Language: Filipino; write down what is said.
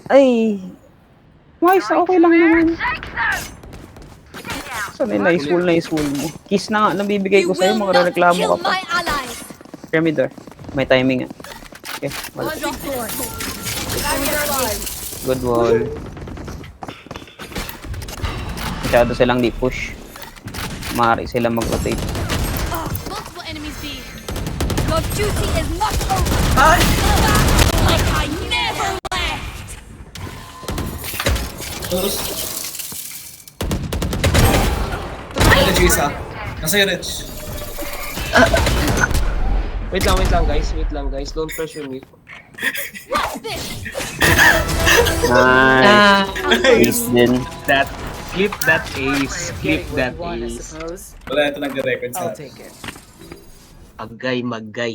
Ay! Nice, okay lang naman. Saan yung nice wall mo? Kiss na nga, nabibigay ko sa'yo, magre-reklamo ka pa. Pyramid door. May timing nga. Okay, wala. Good wall. Masyado silang di push. Maaari silang mag-rotate. Multiple enemies B. Your duty is not over. Ay! Like I never left. Tapos. Rich isa. Nasa yung Rich. Wait lang guys. Wait lang guys. Don't pressure me. What's this? Nice. Ace din. That clip that ace. Clip that ace. Wala ito nag-record sa I'll take it. Agay magay.